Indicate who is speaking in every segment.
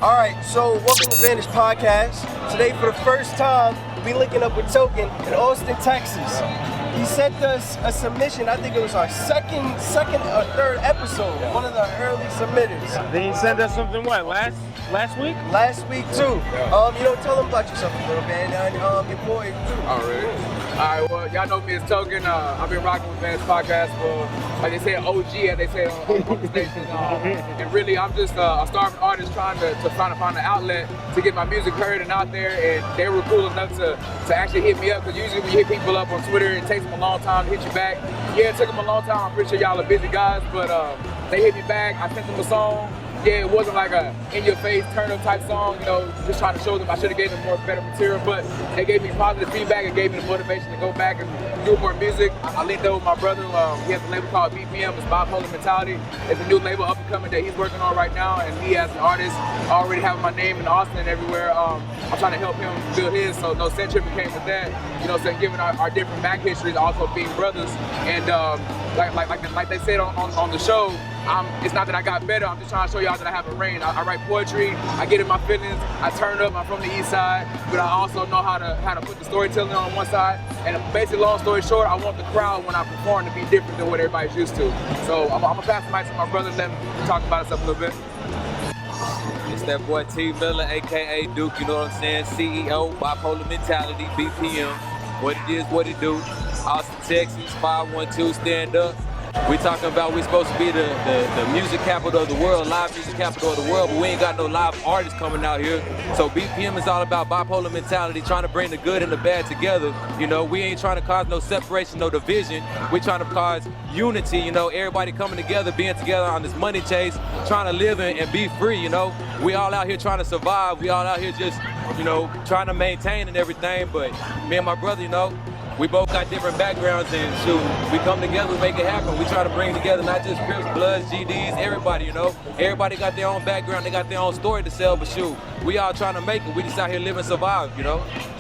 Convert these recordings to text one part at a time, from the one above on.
Speaker 1: All right, so welcome to Vantage Podcast. Today, for the first time, we linking up with Tok'n in Austin, Texas. He sent us a submission. I think it was our second or third episode. One of the early submitters.
Speaker 2: Then he sent us something. What, last week?
Speaker 1: Last week too. Tell them about yourself a little bit, and your boy too.
Speaker 3: Oh, really? All right, well, y'all know me as Tok'n. I've been rocking with Vantage Podcast for, like they say, OG, as they say on the station. And really, I'm just a starving artist trying to find an outlet to get my music heard and out there. And they were cool enough to actually hit me up, because usually when you hit people up on Twitter, it takes them a long time to hit you back. Yeah, it took them a long time. I'm pretty sure y'all are busy guys, but they hit me back. I sent them a song. Yeah, it wasn't like a in-your-face, turn-up type song, just trying to show them I should have gave them more better material, but they gave me positive feedback and gave me the motivation to go back and do more music. I linked up with my brother. He has a label called BPM. It's Bipolar Mentality. It's a new label up and coming that he's working on right now, and me as an artist, already having my name in Austin and everywhere. I'm trying to help him build his, so no set trip came with that. Given our different back histories, also being brothers, and like they said on the show, it's not that I got better, I'm just trying to show y'all that I have a range. I write poetry, I get in my feelings, I turn up, I'm from the east side, but I also know how to put the storytelling on one side. And basically, long story short, I want the crowd when I perform to be different than what everybody's used to. So I'm gonna pass the mic to my brother and let him talk about himself a little bit.
Speaker 4: It's that boy T Miller, aka Duke, you know what I'm saying? CEO, Bipolar Mentality, BPM. What it is, what it do. Austin, Texas, 512, stand up. We talking about we supposed to be the music capital of the world, live music capital of the world, but we ain't got no live artists coming out here. So BPM is all about bipolar mentality, trying to bring the good and the bad together. We ain't trying to cause no separation, no division. We're trying to cause unity, everybody coming together, being together on this money chase, trying to live and be free, We all out here trying to survive. We all out here just, trying to maintain and everything. But me and my brother, we both got different backgrounds, and shoot, we come together, we make it happen. We try to bring together not just Crips, Bloods, GDs, everybody, Everybody got their own background, they got their own story to sell, but shoot, we all trying to make it. We just out here live and survive,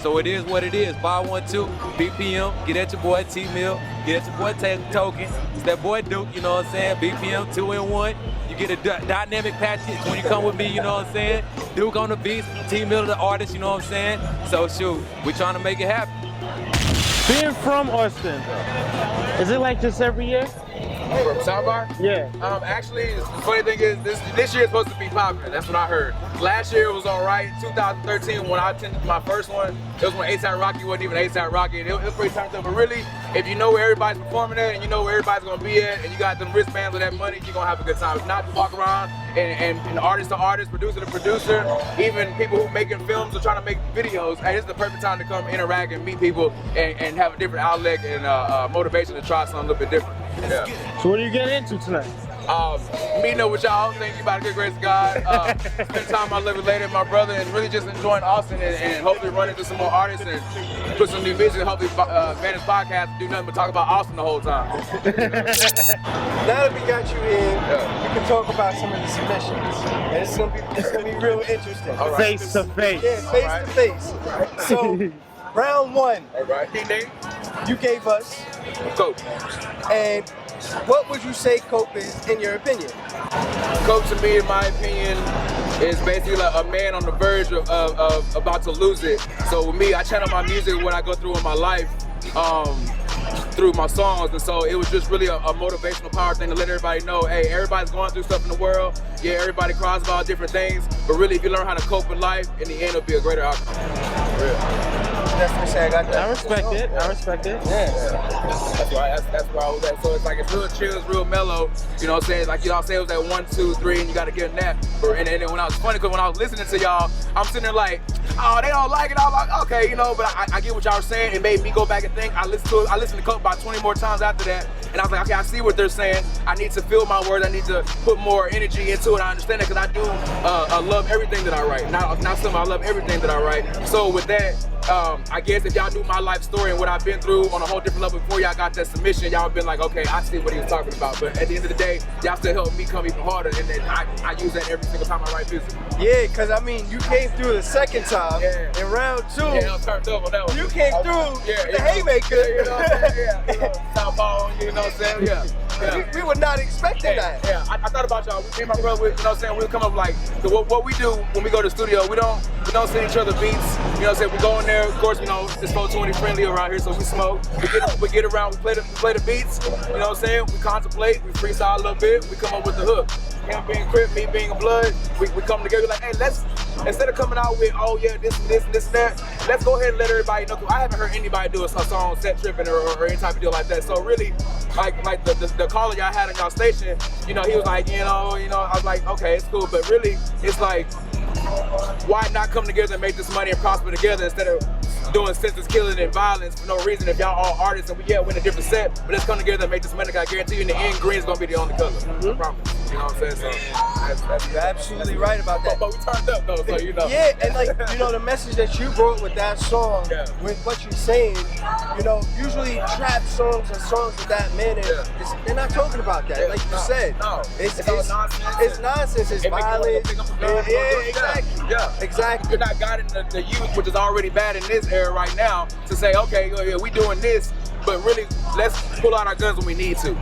Speaker 4: So it is what it is. 512, BPM, get at your boy T-Mill, get at your boy Tok'n. It's that boy Duke, you know what I'm saying? BPM 2-in-1. You get a dynamic package when you come with me, you know what I'm saying? Duke on the beats, T-Mill the artist, you know what I'm saying? So shoot, we trying to make it happen.
Speaker 2: Being from Austin, is it like this every year?
Speaker 3: From Soundbar?
Speaker 2: Yeah.
Speaker 3: Actually, the funny thing is, this year is supposed to be popular. That's what I heard. Last year was all right. 2013, when I attended my first one, it was when A$AP Rocky wasn't even A$AP Rocky. It was pretty turned up. But really, if you know where everybody's performing at, and you know where everybody's gonna be at, and you got them wristbands with that money, you're gonna have a good time. If not, walk around and artist to artist, producer to producer, even people who making films or trying to make videos. Hey, this is the perfect time to come interact and meet people and have a different outlet and motivation to try something a little bit different. Yeah.
Speaker 2: So what are you getting into tonight?
Speaker 3: Meeting up with y'all, thank you by the good grace of God. Spend time with my living lady and my brother, and really just enjoying Austin and hopefully run into some more artists and put some new music. Hopefully Vantage Podcast do nothing but talk about Austin the whole time.
Speaker 1: Now that we got you here, we can talk about some of the submissions. And it's gonna be real interesting.
Speaker 3: All right.
Speaker 2: Face to face.
Speaker 1: Yeah, face to face. So, round one.
Speaker 3: All right.
Speaker 1: You gave us
Speaker 3: Coke.
Speaker 1: And what would you say Coke is, in your opinion?
Speaker 3: Coke, to me, in my opinion, is basically like a man on the verge of about to lose it. So with me, I channel my music, what I go through in my life, through my songs, and so it was just really a motivational power thing to let everybody know, hey, everybody's going through stuff in the world. Yeah, everybody cries about different things, but really, if you learn how to cope with life, in the end, it'll be a greater outcome.
Speaker 1: Definitely say I got that.
Speaker 2: I respect it. I respect it.
Speaker 1: Yeah.
Speaker 3: That's where I was at. So it's real chill, it's real mellow. You know what I'm saying? Like y'all say it was at 1, 2, 3, and you gotta get a nap. And when I was funny, because when I was listening to y'all, I'm sitting there like, oh, they don't like it. I'm like, okay, but I get what y'all were saying. It made me go back and think. I listened to Coke about 20 more times after that, and I was like, okay, I see what they're saying. I need to feel my words. I need to put more energy into it. I understand it, because I do love everything that I write. Not some, I love everything that I write. So with that, I guess if y'all knew my life story and what I've been through on a whole different level before y'all got that submission, y'all would been like, okay, I see what he was talking about. But at the end of the day, y'all still helped me come even harder, and then I use that every single time I write music.
Speaker 1: Yeah, because I mean, you came through the second time.
Speaker 3: Yeah.
Speaker 1: In round 2.
Speaker 3: Yeah, I turned up on that one.
Speaker 1: You came through the haymaker.
Speaker 3: Yeah, you know what I'm saying? Yeah, Southpaw, you know what I'm saying? Yeah.
Speaker 1: We were not expecting that.
Speaker 3: Yeah, I thought about y'all. Me and my brother, you know what I'm saying, we'll come up like, what we do when we go to the studio, we don't send each other beats. You know what I'm saying? We go in there, of course, you know, it's 420 friendly around here, so we smoke. We get around, we play the beats, you know what I'm saying? We contemplate, we freestyle a little bit, we come up with the hook. Him being Crip, me being a Blood, we come together like, hey, let's, instead of coming out with, oh yeah, this and that, let's go ahead and let everybody know. I haven't heard anybody do a song set tripping or any type of deal like that. So really, like the caller y'all had on y'all station, you know, he was like, you know, I was like, okay, it's cool, but really, it's like, why not come together and make this money and prosper together instead of doing senseless killing and violence for no reason? If y'all all artists and we win a different set, but let's come together and make this money. I guarantee you in the end, green's gonna be the only color. I promise. You know what I'm saying? So
Speaker 1: you're absolutely right about that.
Speaker 3: But we turned up though, so you know.
Speaker 1: Yeah, and like, you know, the message that you brought with that song, with what you're saying, you know, usually trap songs and songs of that manner, they're not talking about that. Like you said, it's nonsense. It's nonsense. It's violent. Exactly.
Speaker 3: Yeah,
Speaker 1: exactly.
Speaker 3: You're not guiding the youth, which is already bad in this era right now, to say, okay, yeah, we doing this, but really, let's pull out our guns when we need to.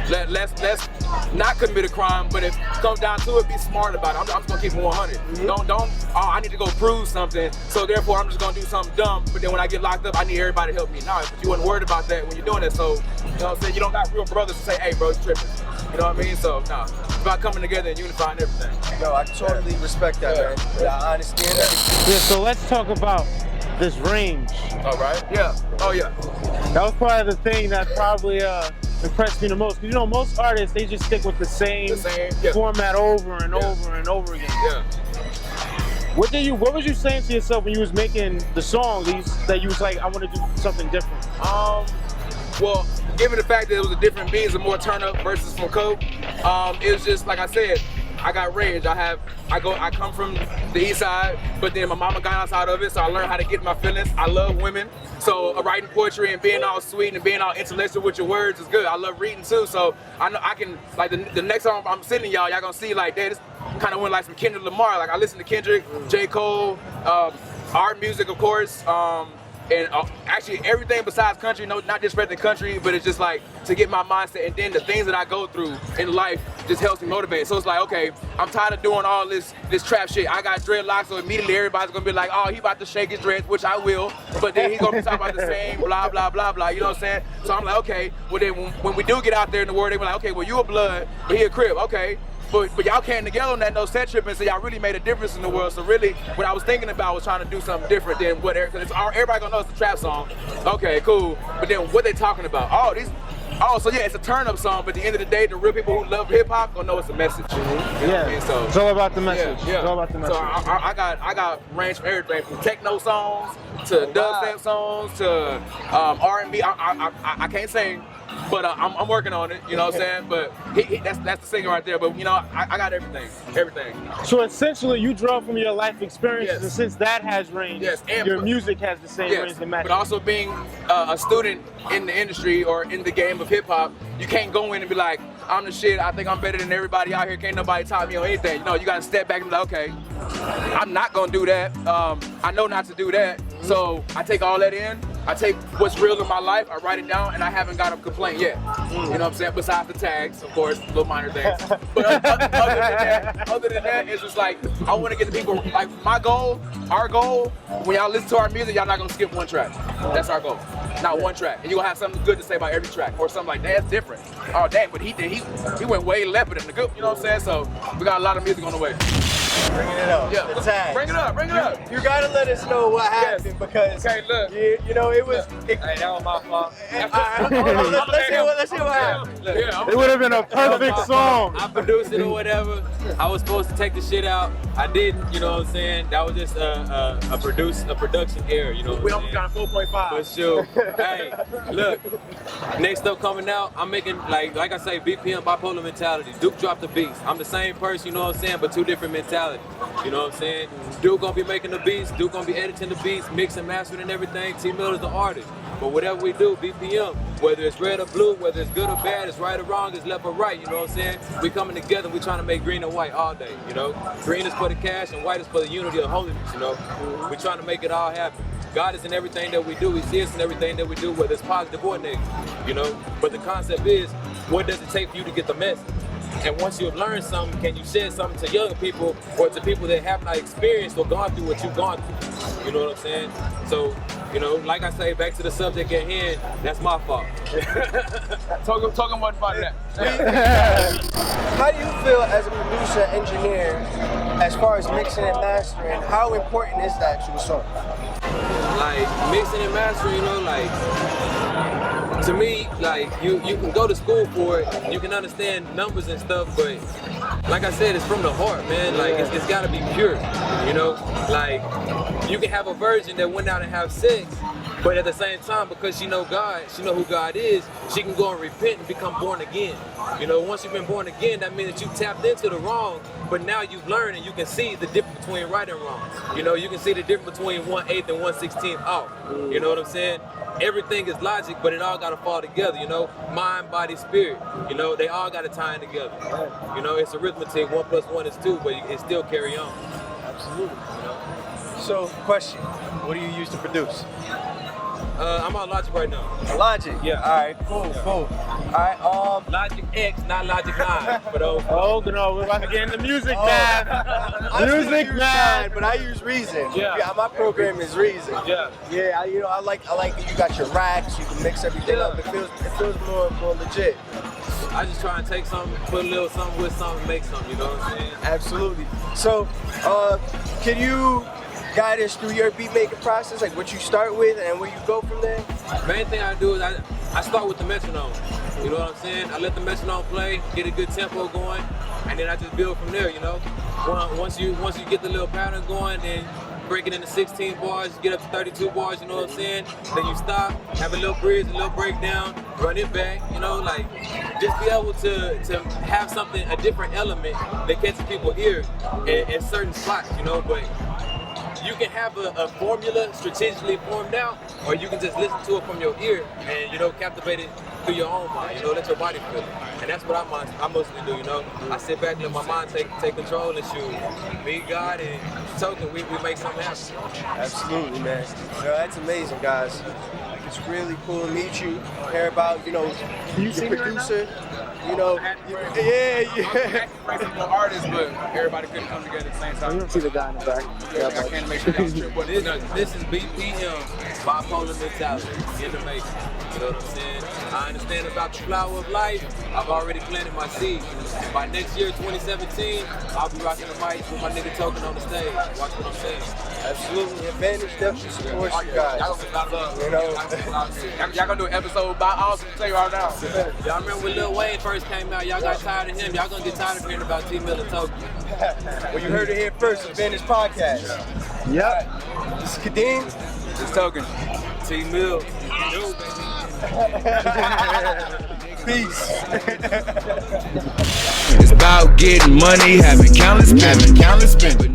Speaker 3: Let's not commit a crime, but if it comes down to it, be smart about it. I'm just gonna keep it 100. Don't, I need to go prove something, so therefore I'm just gonna do something dumb, but then when I get locked up, I need everybody to help me. No, but you wasn't worried about that when you're doing it, so, you know what I'm saying? You don't got real brothers to say, hey bro, you tripping. You know what I mean? So, nah, it's about coming together and unifying everything.
Speaker 1: No, I totally respect that, man. I understand everything.
Speaker 2: Yeah, so let's talk about this range.
Speaker 3: All right. Yeah. Oh yeah.
Speaker 2: That was probably the thing that probably impressed me the most. Because you know, most artists, they just stick with the same format over and over and over again.
Speaker 3: Yeah.
Speaker 2: What was you saying to yourself when you was making the song that you was like, I want to do something different?
Speaker 3: Well, given the fact that it was a different beat, it's a more turn up versus from Coke, it was just like I said, I got range. I come from the east side, but then my mama got outside of it, so I learned how to get my feelings. I love women, so writing poetry and being all sweet and being all intellectual with your words is good. I love reading too, so I know I can, like the next time I'm sitting y'all gonna see like, this kind of went like some Kendrick Lamar. Like I listen to Kendrick, J. Cole, art music of course, and actually everything besides country, no, not disrespecting country, but it's just like to get my mindset, and then the things that I go through in life just helps me motivate. So it's like, okay, I'm tired of doing all this trap shit. I got dreadlocks, so immediately everybody's gonna be like, oh, he about to shake his dreads, which I will, but then he's gonna be talking about the same blah, blah, blah, blah, you know what I'm saying? So I'm like, okay, well then when we do get out there in the world, they be like, okay, well you a Blood, but he a Crip, okay. But y'all came together on that no set tripping, so y'all really made a difference in the world. So really, what I was thinking about was trying to do something different than what, because everybody gonna know it's a trap song. Okay, cool. But then what they talking about? So yeah, it's a turn up song, but at the end of the day, the real people who love hip hop gonna know it's a message. You know what I mean? So
Speaker 2: it's all about the message.
Speaker 3: Yeah.
Speaker 2: It's all about the message.
Speaker 3: So I got range from everything, from techno songs to dubstep songs to R&B. I can't sing, but I'm working on it. You know what I'm saying? But that's the singer right there. But you know, I got everything.
Speaker 2: So essentially, you draw from your life experiences, and since that has range,
Speaker 3: and
Speaker 2: your music has the same range and match.
Speaker 3: But also being a student in the industry or in the game of hip hop, you can't go in and be like, I'm the shit, I think I'm better than everybody out here, can't nobody top me on anything. You know, you gotta step back and be like, okay, I'm not gonna do that. I know not to do that. So I take all that in, I take what's real in my life, I write it down, and I haven't got a complaint yet. You know what I'm saying? Besides the tags, of course, little minor things. But other than that, it's just like, I wanna get the people, like our goal, when y'all listen to our music, y'all not gonna skip one track. That's our goal. Not one track. And you're gonna have something good to say about every track, or something like that. That's different. Oh dang, but he went way left than the good, you know what I'm saying? So we got a lot of music on the way.
Speaker 1: Bringing it up.
Speaker 3: Yeah,
Speaker 1: the tag.
Speaker 3: Bring it up.
Speaker 1: You gotta let us know what happened because you know it was.
Speaker 3: Hey, that was my fault.
Speaker 1: Let's hear what happened.
Speaker 2: It would have been a perfect song.
Speaker 4: I produced it or whatever. I was supposed to take the shit out. I didn't, you know what I'm saying? That was just a production error, you know what I'm saying?
Speaker 3: We almost got 4.5.
Speaker 4: But sure. Hey, look, next up coming out, I'm making, like I say, BPM, bipolar mentality. Duke dropped the beats. I'm the same person, you know what I'm saying, but two different mentalities. You know what I'm saying? Duke gonna be making the beats, Duke gonna be editing the beats, mixing, mastering and everything. T Miller's the artist. But whatever we do, BPM, whether it's red or blue, whether it's good or bad, it's right or wrong, it's left or right, you know what I'm saying? We coming together, we trying to make green and white all day, you know? Green is for the cash and white is for the unity of holiness, you know? We trying to make it all happen. God is in everything that we do. He sees us in everything that we do, whether it's positive or negative, you know? But the concept is, what does it take for you to get the message? And once you've learned something, can you share something to younger people or to people that have not experienced or gone through what you've gone through? You know what I'm saying? So, you know, like I say, back to the subject at hand, that's my fault.
Speaker 3: Tok'n wasn't part of that.
Speaker 1: How do you feel as a producer, engineer, as far as mixing and mastering? How important is that to a song?
Speaker 4: Like mixing and mastering, you know, like to me, like you can go to school for it, you can understand numbers and stuff, but like I said, it's from the heart, man. Like it's gotta be pure, you know. Like you can have a virgin that went out and have sex, but at the same time, because she know God, she know who God is, she can go and repent and become born again. You know, once you've been born again, that means that you tapped into the wrong, but now you've learned and you can see the difference between right and wrong. You know, you can see the difference between 1/8 and 1/16 off. You know what I'm saying? Everything is logic, but it all gotta fall together, you know? Mind, body, spirit, you know, they all gotta tie in together. You know, it's arithmetic, 1 + 1 is 2, but it still carry on.
Speaker 1: Absolutely. You know? So, question, what do you use to produce?
Speaker 4: I'm on Logic right now.
Speaker 1: Logic?
Speaker 4: Yeah.
Speaker 1: All right, cool. All right,
Speaker 4: Logic X, not Logic 9, for those.
Speaker 2: Oh, no, we're about to get into music, man.
Speaker 1: I
Speaker 2: Music,
Speaker 1: use
Speaker 2: man.
Speaker 1: 9, but I use Reason.
Speaker 2: Yeah.
Speaker 1: My program is Reason.
Speaker 4: Yeah.
Speaker 1: Yeah, I like that you got your racks, you can mix everything up. It feels more legit.
Speaker 4: I just try and take something, put a little something with something, make something, you know what I'm saying?
Speaker 1: Absolutely. So, can you guide us through your beat making process, like what you start with and where you go from there?
Speaker 4: Main thing I do is I start with the metronome. You know what I'm saying? I let the metronome play, get a good tempo going, and then I just build from there, you know? Once you get the little pattern going, then break it into 16 bars, get up to 32 bars, you know what I'm saying? Then you stop, have a little bridge, a little breakdown, run it back, you know, like just be able to have something, a different element that catches people's ear in certain spots, you know, but you can have a formula strategically formed out, or you can just listen to it from your ear and, you know, captivate it through your own mind, you know, let your body feel it. And that's what I mostly do, you know. I sit back and let my mind take control and shoot. Me, God, and Tok'n, we make something happen.
Speaker 1: Absolutely, man. That's amazing, guys. It's really cool to meet you, hear about, you know, your producer. You know, yeah.
Speaker 3: More artists, but everybody couldn't come together at the same time.
Speaker 2: You don't see the guy in the back.
Speaker 3: Yeah, I can't make sure y'all trip what it is.
Speaker 4: This is BPM, bipolar mentality, in the making. You know what I'm saying? I understand about the flower of life. I've already planted my seed. And by next year, 2017, I'll be rocking the mic with my nigga Tok'n on the stage. Watch what I'm saying.
Speaker 1: Absolutely. Vantage definitely supports you guys.
Speaker 3: You know, y'all gonna do an episode by Austin, tell you right now.
Speaker 4: Y'all remember when Lil Wayne first came out, y'all got tired of him. Y'all gonna get tired of hearing about T-Mill and Tok'n.
Speaker 1: Well, you heard it here first, the Vantage Podcast.
Speaker 2: Yep.
Speaker 1: This is Kadeem.
Speaker 3: It's Tok'n.
Speaker 4: T-Mill.
Speaker 1: Peace.
Speaker 5: It's about getting money, having countless spend.